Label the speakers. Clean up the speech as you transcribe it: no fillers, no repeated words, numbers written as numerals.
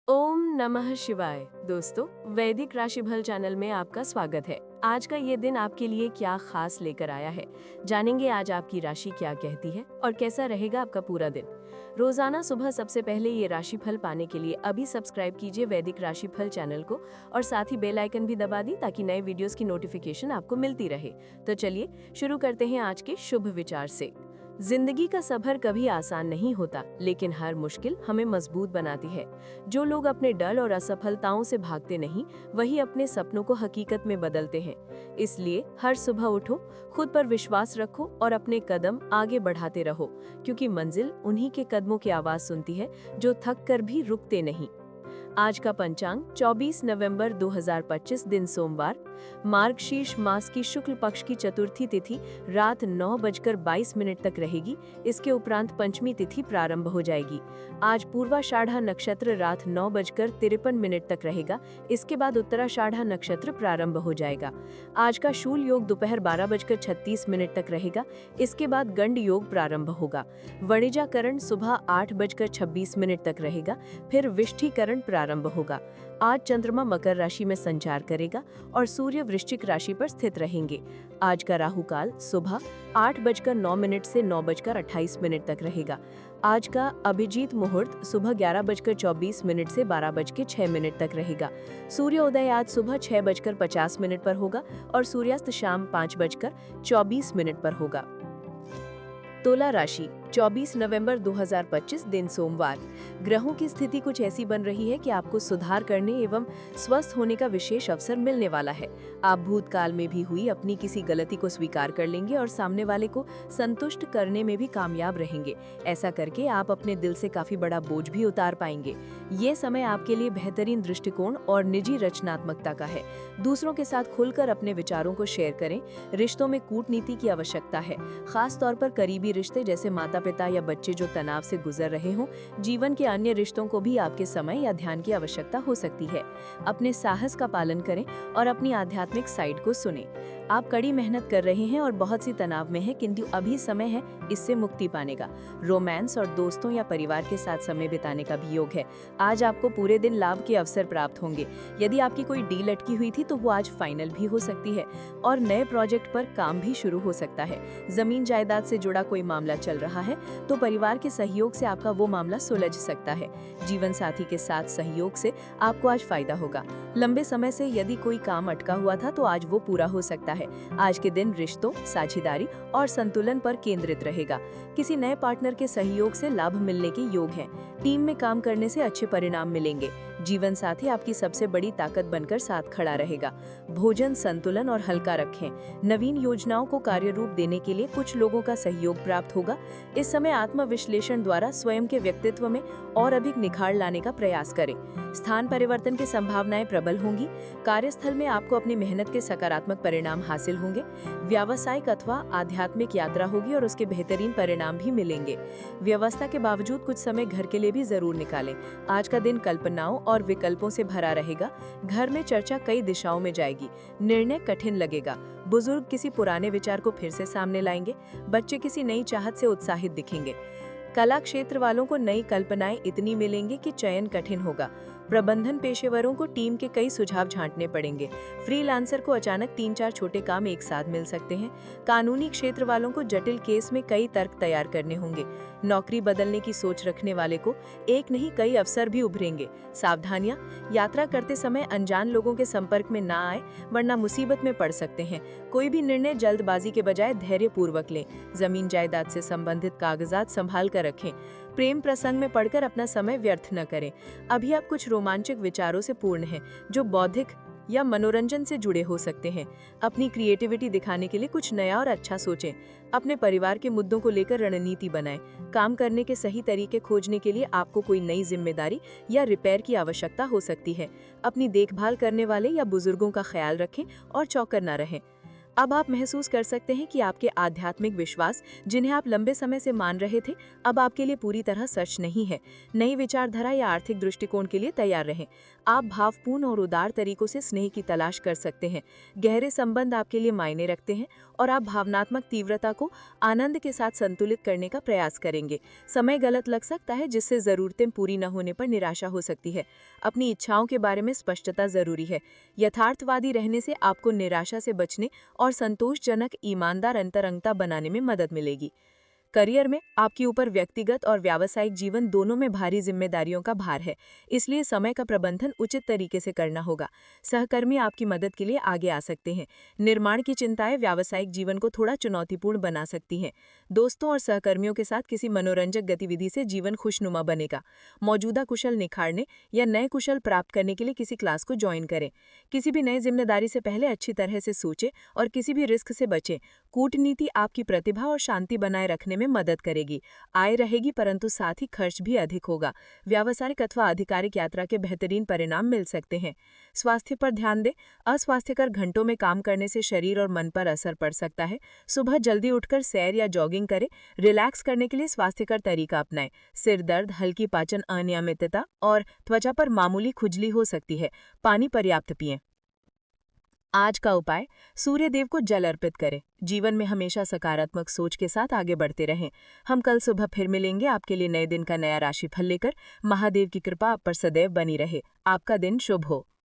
Speaker 1: ओम नमः शिवाय। दोस्तों, वैदिक राशिफल चैनल में आपका स्वागत है। आज का ये दिन आपके लिए क्या खास लेकर आया है, जानेंगे आज आपकी राशि क्या कहती है और कैसा रहेगा आपका पूरा दिन। रोजाना सुबह सबसे पहले ये राशिफल पाने के लिए अभी सब्सक्राइब कीजिए वैदिक राशिफल चैनल को और साथ ही बेल आइकन भी दबा दी ताकि नए वीडियोस की नोटिफिकेशन आपको मिलती रहे। तो चलिए शुरू करते हैं आज के शुभ विचार से। जिंदगी का सफर कभी आसान नहीं होता, लेकिन हर मुश्किल हमें मजबूत बनाती है। जो लोग अपने डर और असफलताओं से भागते नहीं, वही अपने सपनों को हकीकत में बदलते हैं। इसलिए हर सुबह उठो, खुद पर विश्वास रखो और अपने कदम आगे बढ़ाते रहो, क्योंकि मंजिल उन्हीं के कदमों की आवाज सुनती है जो थक कर भी रुकते नहीं। आज का पंचांग 24 नवंबर 2025 दिन सोमवार, मार्गशीर्ष मास की शुक्ल पक्ष की चतुर्थी तिथि रात 9:22 तक रहेगी। इसके उपरांत पंचमी तिथि प्रारंभ हो जाएगी। आज पूर्वाषाढ़ा नक्षत्र रात 9:53 तक रहेगा। इसके बाद उत्तराषाढ़ा नक्षत्र प्रारंभ हो जाएगा। आज का शूल योग दोपहर 12:36 तक रहेगा। इसके बाद गंड योग प्रारंभ होगा। वणिजाकरण सुबह 8:26 तक रहेगा। फिर विष्ठीकरण प्रारंभ होगा। आज चंद्रमा मकर राशि में संचार करेगा और सूर्य वृश्चिक राशि पर स्थित रहेंगे। आज का राहु काल सुबह 8:09 से 9:28 तक रहेगा। आज का अभिजीत मुहूर्त सुबह 11:24 से 12:06 तक रहेगा। सूर्योदय आज सुबह 6:50 पर होगा और सूर्यास्त शाम 5:24 पर होगा। तुला राशि 24 नवंबर 2025 दिन सोमवार। ग्रहों की स्थिति कुछ ऐसी बन रही है कि आपको सुधार करने एवं स्वस्थ होने का विशेष अवसर मिलने वाला है। आप भूतकाल में भी हुई अपनी किसी गलती को स्वीकार कर लेंगे और सामने वाले को संतुष्ट करने में भी कामयाब रहेंगे। ऐसा करके आप अपने दिल से काफी बड़ा बोझ भी उतार पाएंगे। ये समय आपके लिए बेहतरीन दृष्टिकोण और निजी रचनात्मकता का है। दूसरों के साथ खुलकर अपने विचारों को शेयर करें। रिश्तों में कूटनीति की आवश्यकता है, खास तौर पर करीबी रिश्ते जैसे माता पिता या बच्चे जो तनाव से गुजर रहे हों। जीवन के अन्य रिश्तों को भी आपके समय या ध्यान की आवश्यकता हो सकती है। अपने साहस का पालन करें और अपनी आध्यात्मिक साइड को सुनें। आप कड़ी मेहनत कर रहे हैं और बहुत सी तनाव में हैं, किंतु अभी समय है इससे मुक्ति पाने का। रोमांस और दोस्तों या परिवार के साथ समय बिताने का भी योग है। आज आपको पूरे दिन लाभ के अवसर प्राप्त होंगे। यदि आपकी कोई डील अटकी हुई थी तो वो आज फाइनल भी हो सकती है और नए प्रोजेक्ट पर काम भी शुरू हो सकता है। जमीन जायदाद से जुड़ा कोई मामला चल रहा है तो परिवार के सहयोग से आपका वो मामला सुलझ सकता है। जीवन साथी के साथ सहयोग से आपको आज फायदा होगा। लंबे समय से यदि कोई काम अटका हुआ था तो आज वो पूरा हो सकता है। आज के दिन रिश्तों, साझेदारी और संतुलन पर केंद्रित रहेगा। किसी नए पार्टनर के सहयोग से लाभ मिलने के योग हैं। टीम में काम करने से अच्छे परिणाम मिलेंगे। जीवन साथी आपकी सबसे बड़ी ताकत बनकर साथ खड़ा रहेगा। भोजन संतुलन और हल्का रखें। नवीन योजनाओं को कार्य रूप देने के लिए कुछ लोगों का सहयोग प्राप्त होगा। इस समय आत्मविश्लेषण द्वारा स्वयं के व्यक्तित्व में और अधिक निखार लाने का प्रयास करें। स्थान परिवर्तन की संभावनाएं प्रबल होंगी। कार्यस्थल में आपको अपनी मेहनत के सकारात्मक परिणाम हासिल होंगे। व्यावसायिक अथवा आध्यात्मिक यात्रा होगी और उसके बेहतरीन परिणाम भी मिलेंगे। व्यवस्था के बावजूद कुछ समय घर के लिए भी जरूर निकालें। आज का दिन कल्पनाओं और विकल्पों से भरा रहेगा। घर में चर्चा कई दिशाओं में जाएगी। निर्णय कठिन लगेगा। बुजुर्ग किसी पुराने विचार को फिर से सामने लाएंगे। बच्चे किसी नई चाहत से उत्साहित दिखेंगे। कला क्षेत्र वालों को नई कल्पनाएं इतनी मिलेंगी कि चयन कठिन होगा। प्रबंधन पेशेवरों को टीम के कई सुझाव छांटने पड़ेंगे। फ्रीलांसर को अचानक 3-4 छोटे काम एक साथ मिल सकते हैं। कानूनी क्षेत्र वालों को जटिल केस में कई तर्क तैयार करने होंगे। नौकरी बदलने की सोच रखने वाले को एक नहीं कई अवसर भी उभरेंगे। सावधानियां, यात्रा करते समय अनजान लोगों के संपर्क में ना आए, वरना मुसीबत में पड़ सकते हैं। कोई भी निर्णय जल्दबाजी के बजाय धैर्यपूर्वक लें। जमीन जायदाद से संबंधित कागजात संभाल कर रखें। प्रेम प्रसंग में पड़कर अपना समय व्यर्थ न करें। अभी आप कुछ रोमांचक विचारों से पूर्ण हैं, जो बौद्धिक या मनोरंजन से जुड़े हो सकते हैं। अपनी क्रिएटिविटी दिखाने के लिए कुछ नया और अच्छा सोचें। अपने परिवार के मुद्दों को लेकर रणनीति बनाएं। काम करने के सही तरीके खोजने के लिए आपको कोई नई जिम्मेदारी या रिपेयर की आवश्यकता हो सकती है। अपनी देखभाल करने वाले या बुजुर्गों का ख्याल रखें और चौकन्ना रहें।
Speaker 2: अब आप महसूस कर सकते हैं कि आपके आध्यात्मिक विश्वास, जिन्हें आप लंबे समय से मान रहे थे, अब आपके लिए पूरी तरह सच नहीं है। नई विचारधारा या आर्थिक दृष्टिकोण के लिए तैयार रहें। आप भावपूर्ण और उदार तरीकों से स्नेह की तलाश कर सकते हैं। गहरे संबंध आपके लिए मायने रखते हैं और आप भावनात्मक तीव्रता को आनंद के साथ संतुलित करने का प्रयास करेंगे। समय गलत लग सकता है, जिससे ज़रूरतें पूरी न होने पर निराशा हो सकती है। अपनी इच्छाओं के बारे में स्पष्टता जरूरी है। यथार्थवादी रहने से आपको निराशा से बचने और संतोषजनक ईमानदार अंतरंगता बनाने में मदद मिलेगी। करियर में आपके ऊपर व्यक्तिगत और व्यावसायिक जीवन दोनों में भारी जिम्मेदारियों का भार है, इसलिए समय का प्रबंधन उचित तरीके से करना होगा। सहकर्मी आपकी मदद के लिए आगे आ सकते हैं। निर्माण की चिंताएं व्यावसायिक जीवन को थोड़ा चुनौतीपूर्ण बना सकती हैं। दोस्तों और सहकर्मियों के साथ किसी मनोरंजक गतिविधि से जीवन खुशनुमा बनेगा। मौजूदा कुशल निखारने या नए कुशल प्राप्त करने के लिए किसी क्लास को ज्वाइन करें। किसी भी नई जिम्मेदारी से पहले अच्छी तरह से सोचें और किसी भी रिस्क से बचें। कूटनीति आपकी प्रतिभा और शांति बनाए रखने में मदद करेगी। आय रहेगी, परंतु साथ ही खर्च भी अधिक होगा। व्यावसायिक अथवा आधिकारिक यात्रा के बेहतरीन परिणाम मिल सकते हैं। स्वास्थ्य पर ध्यान दें। अस्वास्थ्यकर घंटों में काम करने से शरीर और मन पर असर पड़ सकता है। सुबह जल्दी उठकर सैर या जॉगिंग करें। रिलैक्स करने के लिए स्वास्थ्यकर तरीका अपनाएं। सिर दर्द, हल्की पाचन अनियमितता और त्वचा पर मामूली खुजली हो सकती है। पानी पर्याप्त पिएं। आज का उपाय, सूर्य देव को जल अर्पित करें। जीवन में हमेशा सकारात्मक सोच के साथ आगे बढ़ते रहें। हम कल सुबह फिर मिलेंगे आपके लिए नए दिन का नया राशिफल लेकर। महादेव की कृपा आप पर सदैव बनी रहे। आपका दिन शुभ हो।